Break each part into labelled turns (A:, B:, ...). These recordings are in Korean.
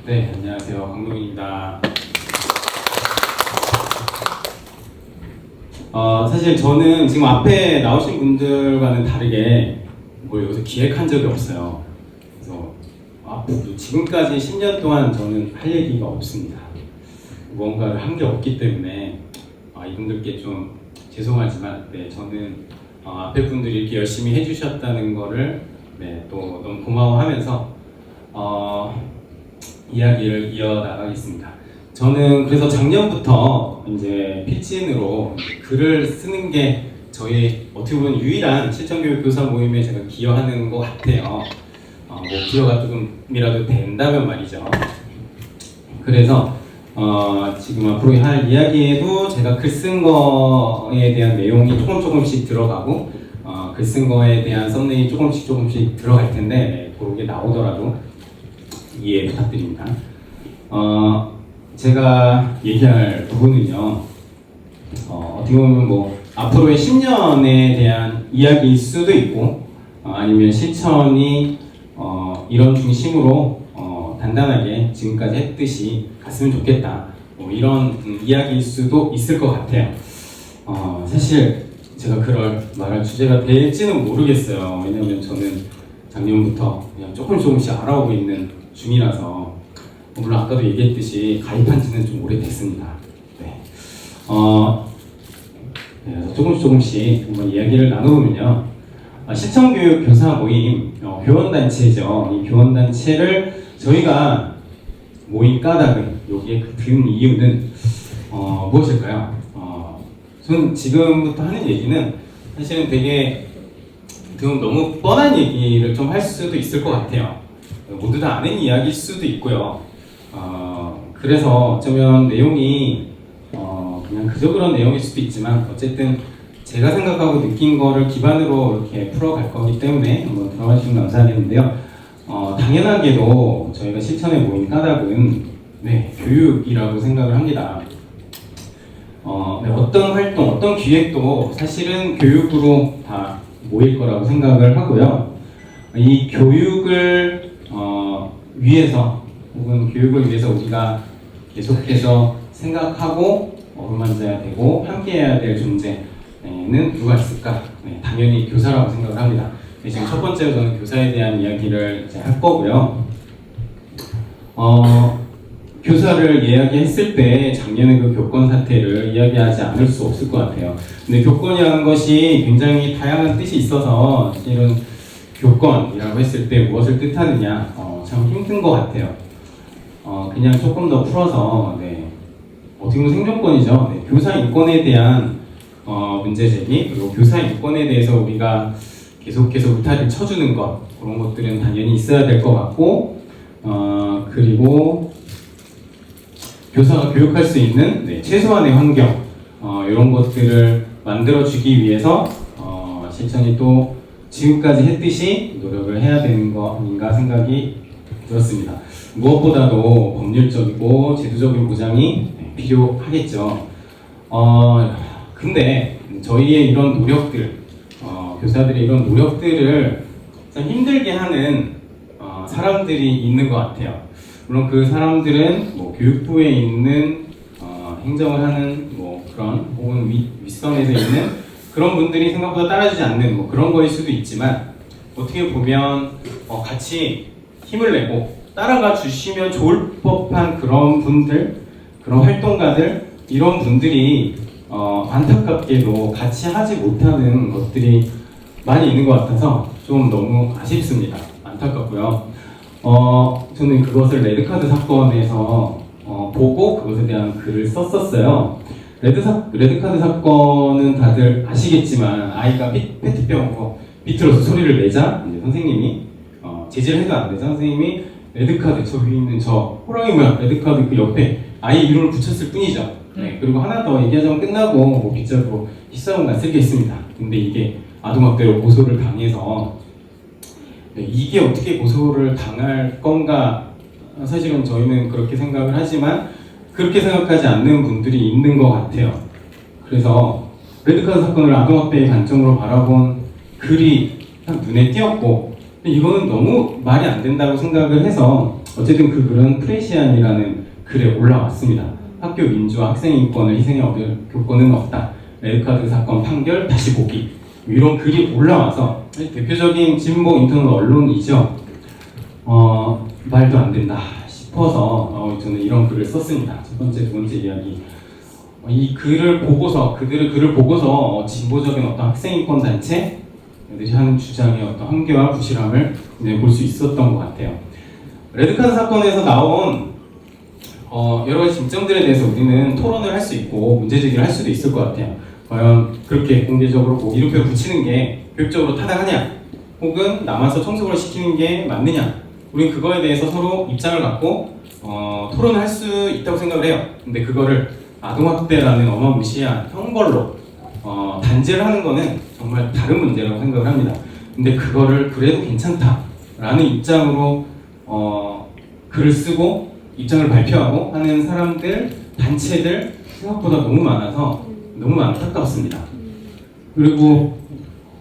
A: 네, 안녕하세요. 강동입니다. 사실 저는 지금 앞에 나오신 분들과는 다르게 뭘 여기서 기획한 적이 없어요. 그래서 앞으로 지금까지 10년 동안 저는 할 얘기가 없습니다. 무언가를 한 게 없기 때문에 이분들께 좀 죄송하지만 저는 앞에 분들이 이렇게 열심히 해주셨다는 거를 또 너무 고마워하면서 이야기를 이어나가겠습니다. 저는 그래서 작년부터 이제 필진으로 글을 쓰는 게 저희 어떻게 보면 유일한 실전교육 교사 모임에 제가 기여하는 것 같아요. 뭐 기여가 조금이라도 된다면 말이죠. 그래서 지금 앞으로 할 이야기에도 제가 글 쓴 거에 대한 내용이 조금씩 들어가고 글 쓴 거에 대한 썸네일이 조금씩 들어갈 텐데 그게 나오더라도 이해 부탁드립니다. 제가 얘기할 부분은요, 어떻게 보면 뭐 앞으로의 10년에 대한 이야기일 수도 있고, 아니면 실천이 이런 중심으로 단단하게 지금까지 했듯이 갔으면 좋겠다. 이런 이야기일 수도 있을 것 같아요. 사실 제가 그럴 말할 주제가 될지는 모르겠어요. 왜냐면 저는 작년부터 그냥 조금씩 알아오고 있는 중이라서, 물론 아까도 얘기했듯이 가입한 지는 좀 오래됐습니다. 그래서 조금씩 한번 이야기를 나눠보면요. 실천교육 교사 모임, 교원단체죠. 이 교원단체를 저희가 모임 까닭은, 여기에 든 이유는 무엇일까요? 저는 지금부터 하는 얘기는 사실은 되게 너무 뻔한 얘기를 좀 할 수도 있을 것 같아요. 모두 다 아는 이야기일 수도 있고요. 그래서 어쩌면 내용이 그냥 그저 그런 내용일 수도 있지만, 어쨌든 제가 생각하고 느낀 거를 기반으로 이렇게 풀어갈 거기 때문에 한번 들어가 주시면 감사하겠는데요. 당연하게도 저희가 실천에 모인 까닭은 교육이라고 생각을 합니다. 어떤 활동, 어떤 기획도 사실은 교육으로 다 모일 거라고 생각을 하고요. 이 교육을 위해서, 혹은 교육을 위해서 우리가 계속해서 생각하고 어루만져야 되고 함께해야 될 존재는 누가 있을까? 당연히 교사라고 생각을 합니다. 지금 첫 번째로 저는 교사에 대한 이야기를 이제 할 거고요. 교사를 이야기했을 때 작년에 그 교권 사태를 이야기하지 않을 수 없을 것 같아요. 근데 교권이라는 것이 굉장히 다양한 뜻이 있어서 사실은 교권이라고 했을 때 무엇을 뜻하느냐 참 힘든 것 같아요. 그냥 조금 더 풀어서 어떻게 보면 생존권이죠. 교사 인권에 대한 문제 제기, 그리고 교사 인권에 대해서 우리가 계속해서 울타리를 쳐주는 것, 그런 것들은 당연히 있어야 될 것 같고, 그리고 교사가 교육할 수 있는 최소한의 환경, 이런 것들을 만들어주기 위해서 실천이 또 지금까지 했듯이 노력을 해야 되는 거 아닌가 생각이 들었습니다. 무엇보다도 법률적이고 제도적인 보장이 필요하겠죠. 근데 저희의 이런 노력들, 교사들의 이런 노력들을 참 힘들게 하는 사람들이 있는 것 같아요. 물론 그 사람들은 교육부에 있는 행정을 하는 그런, 혹은 윗선에서 있는 그런 분들이 생각보다 따라주지 않는 그런 거일 수도 있지만, 어떻게 보면 같이 힘을 내고 따라가 주시면 좋을 법한 그런 분들, 그런 활동가들, 이런 분들이 안타깝게도 같이 하지 못하는 것들이 많이 있는 것 같아서 좀 너무 아쉽습니다. 안타깝고요. 저는 그것을 레드카드 사건에서 보고 그것에 대한 글을 썼었어요. 레드카드 사건은 다들 아시겠지만, 아이가 페트병으로 비틀어서 소리를 내자 이제 선생님이 제지를 해도 안 되자 선생님이 레드카드, 저 위에 있는 저 호랑이 모양 레드카드 그 옆에 아이 이름을 붙였을 뿐이죠. 그리고 하나 더 얘기하자면 끝나고 빗자루로 his싸움 났을 게 있습니다. 근데 이게 아동학대로 고소를 당해서 이게 어떻게 고소를 당할 건가, 사실은 저희는 그렇게 생각을 하지만 그렇게 생각하지 않는 분들이 있는 것 같아요. 그래서 레드카드 사건을 아동학대의 관점으로 바라본 글이 딱 눈에 띄었고, 근데 이거는 너무 말이 안 된다고 생각을 해서 어쨌든 그 글은 프레시안이라는 글에 올라왔습니다. 학교 민주화, 학생 인권을 희생해 얻을 교권은 없다. 레드카드 사건 판결 다시 보기. 이런 글이 올라와서 대표적인 진보 인터넷 언론이죠. 말도 안 된다 싶어서 저는 이런 글을 썼습니다. 첫 번째, 두 번째 이야기. 이 글을 보고서 그들의 글을 보고서 진보적인 어떤 학생인권 단체들이 하는 주장의 어떤 한계와 부실함을 볼 수 있었던 것 같아요. 레드카드 사건에서 나온 여러 가지 쟁점들에 대해서 우리는 토론을 할 수 있고 문제 제기를 할 수도 있을 것 같아요. 과연 그렇게 공개적으로 뭐 이름표 붙이는 게 교육적으로 타당하냐, 혹은 남아서 청소를 시키는 게 맞느냐, 우리는 그거에 대해서 서로 입장을 갖고 토론을 할 수 있다고 생각을 해요. 근데 그거를 아동학대라는 어마무시한 형벌로 단죄를 하는 거는 정말 다른 문제라고 생각을 합니다. 근데 그거를 그래도 괜찮다라는 입장으로 글을 쓰고 입장을 발표하고 하는 사람들, 단체들 생각보다 너무 많아서 너무 안타깝습니다. 그리고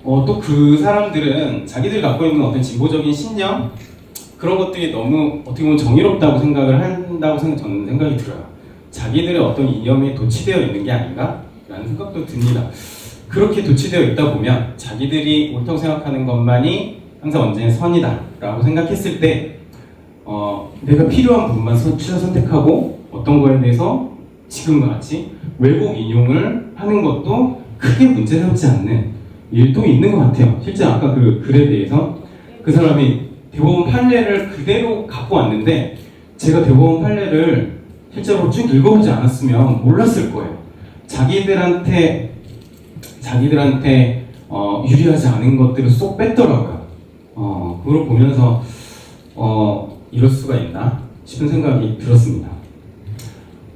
A: 또 그 사람들은 자기들이 갖고 있는 어떤 진보적인 신념, 그런 것들이 너무 어떻게 보면 정의롭다고 생각을 한다고 저는 생각이 들어요. 자기들의 어떤 이념에 도취되어 있는 게 아닌가? 라는 생각도 듭니다. 그렇게 도취되어 있다 보면 자기들이 옳다고 생각하는 것만이 항상 언제나 선이다 라고 생각했을 때 내가 필요한 부분만 선택하고 어떤 거에 대해서 지금과 같이 왜곡 인용을 하는 것도 크게 문제삼지 않는 일도 있는 것 같아요. 실제 아까 그 글에 대해서 그 사람이 대법원 판례를 그대로 갖고 왔는데 제가 대법원 판례를 실제로 쭉 읽어보지 않았으면 몰랐을 거예요. 자기들한테 유리하지 않은 것들을 쏙 뺐더라고요. 그걸 보면서 이럴 수가 있나 싶은 생각이 들었습니다.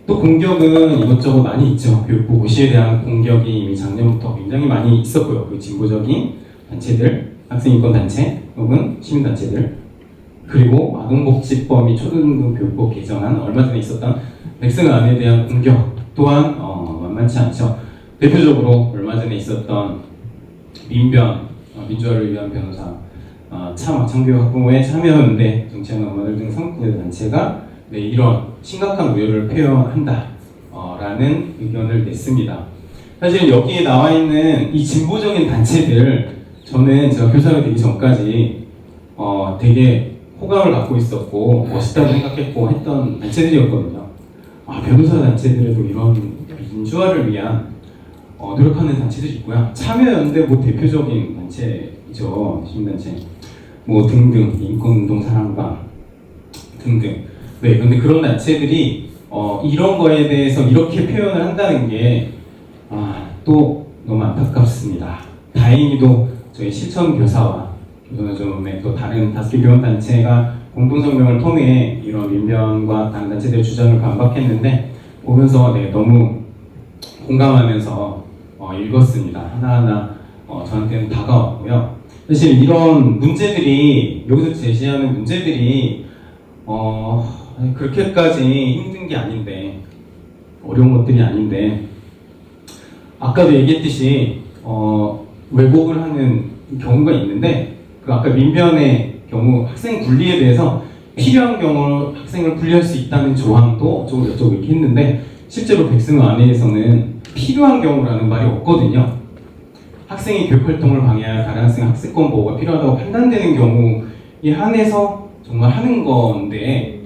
A: 또 공격은 이것저것 많이 있죠. 교육부 고시에 대한 공격이 이미 작년부터 굉장히 많이 있었고요. 그 진보적인 단체들, 학생인권 단체 혹은 시민단체들, 그리고 아동복지법이 초등급 교육법 개정안 얼마 전에 있었던 백승안에 대한 공격 또한 만만치 않죠. 대표적으로 얼마 전에 있었던 민변, 민주화를 위한 변호사, 창교학부모의 참여연대, 정치하는 엄마들 등 성구의 단체가 이런 심각한 우려를 표현한다 라는 의견을 냈습니다. 사실 여기에 나와 있는 이 진보적인 단체들, 저는 제가 교사가 되기 전까지 되게 호감을 갖고 있었고 멋있다고 생각했고 했던 단체들이었거든요. 변호사 단체들에도 이런 민주화를 위한 노력하는 단체들이 있고요. 참여연대 대표적인 단체이죠. 시민단체 등등, 인권운동 사랑방 등등. 네, 근데 그런 단체들이 이런 거에 대해서 이렇게 표현을 한다는 게 또 너무 안타깝습니다. 다행히도 저희 실천교사와 교사점의 또 다른 5개 교원단체가 공동성명을 통해 이런 민변과 다른 단체들의 주장을 반박했는데 보면서 너무 공감하면서 읽었습니다. 하나하나 저한테는 다가왔고요. 사실 이런 문제들이, 여기서 제시하는 문제들이 그렇게까지 힘든 게 아닌데, 어려운 것들이 아닌데, 아까도 얘기했듯이 왜곡을 하는 경우가 있는데, 그 아까 민변의 경우 학생 분리에 대해서 필요한 경우로 학생을 분리할 수 있다는 조항도 좀 여쭤보긴 했는데, 실제로 백승안에서는 필요한 경우라는 말이 없거든요. 학생이 교육활동을 방해할 다른 학생 학습권 보호가 필요하다고 판단되는 경우에 한해서 정말 하는 건데,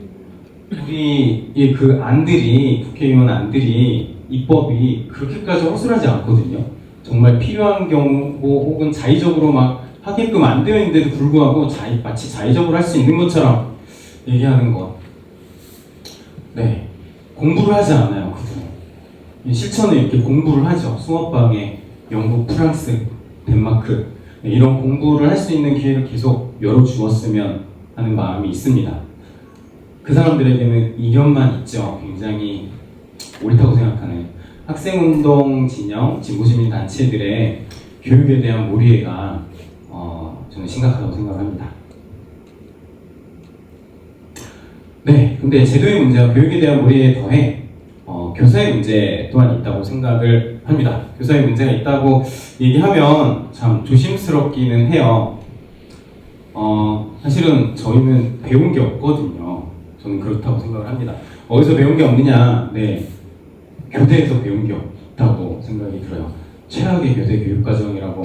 A: 우리의 그 안들이, 국회의원 안들이, 입법이 그렇게까지 허술하지 않거든요. 정말 필요한 경우 혹은 자의적으로 막 하게끔 안 되어 있는데도 불구하고 마치 자의적으로 할 수 있는 것처럼 얘기하는 것. 네, 공부를 하지 않아요. 그들은 실천을 이렇게 공부를 하죠. 수업방에 영국, 프랑스, 덴마크 이런 공부를 할 수 있는 기회를 계속 열어주었으면 하는 마음이 있습니다. 그 사람들에게는 이념만 있죠. 굉장히 옳다고 생각하는 학생운동 진영, 진보시민 단체들의 교육에 대한 몰이해가 저는 심각하다고 생각합니다. 네, 근데 제도의 문제와 교육에 대한 몰이에 더해 교사의 문제 또한 있다고 생각을 합니다. 교사의 문제가 있다고 얘기하면 참 조심스럽기는 해요. 사실은 저희는 배운 게 없거든요. 저는 그렇다고 생각을 합니다. 어디서 배운 게 없느냐? 네, 교대에서 배운 게 없다고 생각이 들어요. 최악의 교대 교육과정이라고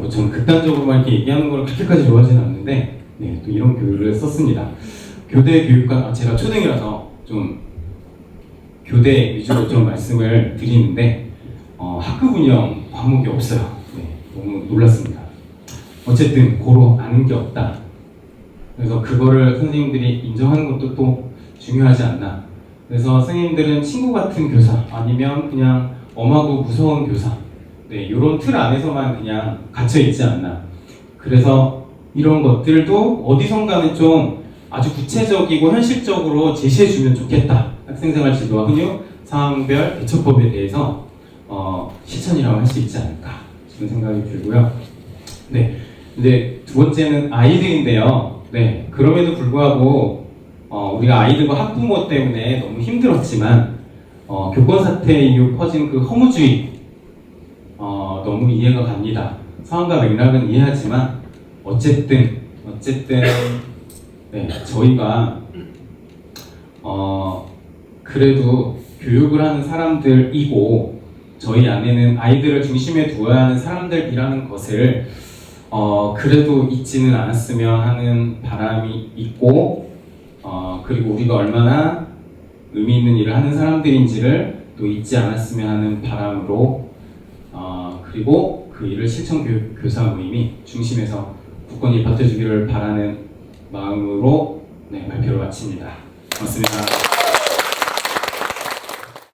A: 저는 극단적으로만 이렇게 얘기하는 걸 그렇게까지 좋아하지는 않는데 네, 또 이런 교육을 썼습니다. 교대 교육과 제가 초등이라서 좀 교대 위주로 좀 말씀을 드리는데 학급 운영 과목이 없어요. 네, 너무 놀랐습니다. 어쨌든 고로 아는 게 없다. 그래서 그거를 선생님들이 인정하는 것도 또 중요하지 않나. 그래서 선생님들은 친구 같은 교사 아니면 그냥 엄하고 무서운 교사 네, 이런 틀 안에서만 그냥 갇혀 있지 않나. 그래서 이런 것들도 어디선가는 좀 아주 구체적이고 현실적으로 제시해주면 좋겠다. 학생생활 지도와 훈육, 상황별 대처법에 대해서 실천이라고 할 수 있지 않을까 싶은 생각이 들고요. 네, 이제 두 번째는 아이들인데요. 네, 그럼에도 불구하고 우리가 아이들과 학부모 때문에 너무 힘들었지만 교권 사태 이후 퍼진 그 허무주의 너무 이해가 갑니다. 상황과 맥락은 이해하지만 어쨌든 네, 저희가 그래도 교육을 하는 사람들이고 저희 안에는 아이들을 중심에 두어야 하는 사람들이라는 것을 그래도 잊지는 않았으면 하는 바람이 있고 그리고 우리가 얼마나 의미 있는 일을 하는 사람들인지를 또 잊지 않았으면 하는 바람으로 그리고 그 일을 실천교사 모임이 중심에서 굳건히 버텨주기를 바라는 마음으로 네, 발표를 마칩니다. 고맙습니다.